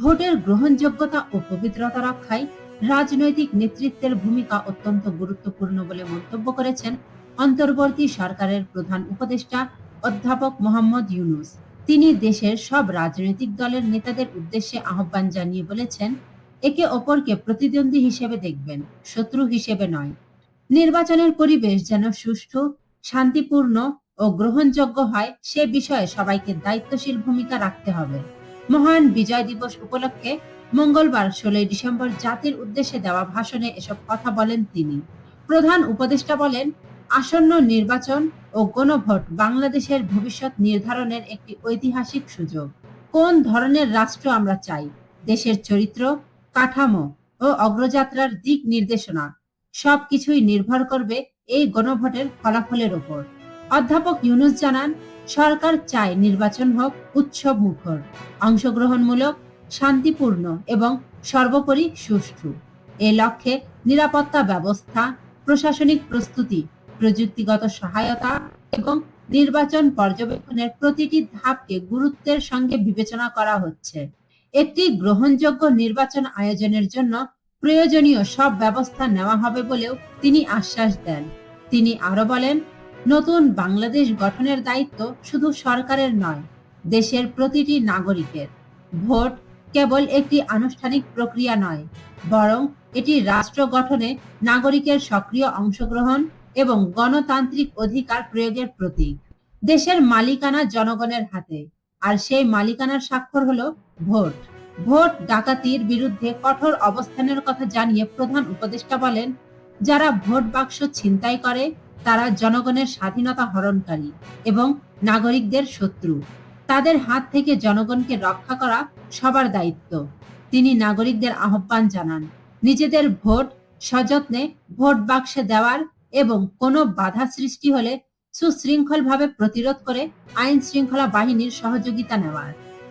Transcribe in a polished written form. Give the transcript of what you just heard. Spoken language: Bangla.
ভোটের গ্রহণযোগ্যতা ও পবিত্রতা রক্ষায় রাজনৈতিক নেতৃত্বের ভূমিকা অত্যন্ত গুরুত্বপূর্ণ বলে মন্তব্য করেছেন অন্তর্বর্তী সরকারের প্রধান উপদেষ্টা অধ্যাপক মোহাম্মদ ইউনূস। তিনি দেশের সব রাজনৈতিক দলের নেতাদের উদ্দেশ্যে আহ্বান জানিয়ে বলেছেন, একে অপরকে প্রতিদ্বন্দ্বী হিসেবে দেখবেন, শত্রু হিসেবে নয়। নির্বাচনের পরিবেশ যেন সুষ্ঠু, শান্তিপূর্ণ ও গ্রহণযোগ্য হয় সে বিষয়ে সবাইকে দায়িত্বশীল ভূমিকা রাখতে হবে। মহান বিজয় দিবস উপলক্ষে মঙ্গলবার ১৬ই ডিসেম্বর জাতির উদ্দেশ্যে দেওয়া ভাষণে এসব কথা বলেন তিনি। প্রধান উপদেষ্টা বলেন, আসন্ন নির্বাচন ও গণভোট বাংলাদেশের ভবিষ্যৎ নির্ধারণের একটি ঐতিহাসিক সুযোগ। কোন ধরনের রাষ্ট্র আমরা চাই, দেশের চরিত্র, কাঠামো ও অগ্রযাত্রার দিক নির্দেশনা সবকিছুই নির্ভর করবে এই গণভোটের ফলাফলের ওপর। অধ্যাপক ইউনূস জানান, সরকার চায় নির্বাচন হোক উৎসব মুখর, অংশগ্রহণমূলক, শান্তিপূর্ণ এবং সর্বোপরি সুষ্ঠু। এ লক্ষ্যে নিরাপত্তা ব্যবস্থা, প্রশাসনিক প্রস্তুতি, প্রযুক্তিগত সহায়তা এবং নির্বাচন পর্যবেক্ষণের প্রতিটি ধাপকে গুরুত্বের সঙ্গে বিবেচনা করা হচ্ছে। একটি গ্রহণযোগ্য নির্বাচন আয়োজনের জন্য প্রয়োজনীয় সব ব্যবস্থা নেওয়া হবে বলেও তিনি আশ্বাস দেন। তিনি আরো বলেন, নতুন বাংলাদেশ গঠনের দায়িত্ব শুধু সরকারের নয়, দেশের প্রতিটি নাগরিকের। ভোট কেবল একটি আনুষ্ঠানিক প্রক্রিয়া নয়, বরং এটি রাষ্ট্র গঠনে নাগরিকের সক্রিয় অংশগ্রহণ এবং গণতান্ত্রিক অধিকার প্রয়োগের প্রতীক। দেশের মালিকানা জনগণের হাতে, আর সেই মালিকানার স্বাক্ষর হলো ভোট। ভোট ডাকাতির বিরুদ্ধে কঠোর অবস্থানের কথা জানিয়ে প্রধান উপদেষ্টা বলেন, যারা ভোট বাক্স ছিনতাই করে তারা জনগণের স্বাধীনতা হরণকারী এবং নাগরিকদের শত্রু। তাদের হাত থেকে জনগণকে রক্ষা করা সবার দায়িত্ব। তিনি নাগরিকদের আহ্বান জানান, নিজেদের ভোট সযত্নে ভোট বাক্সে দেওয়ার এবং কোনো বাধা সৃষ্টি হলে সুশৃঙ্খলভাবে প্রতিরোধ করে আইন শৃঙ্খলা বাহিনীর সহযোগিতা নেওয়ার।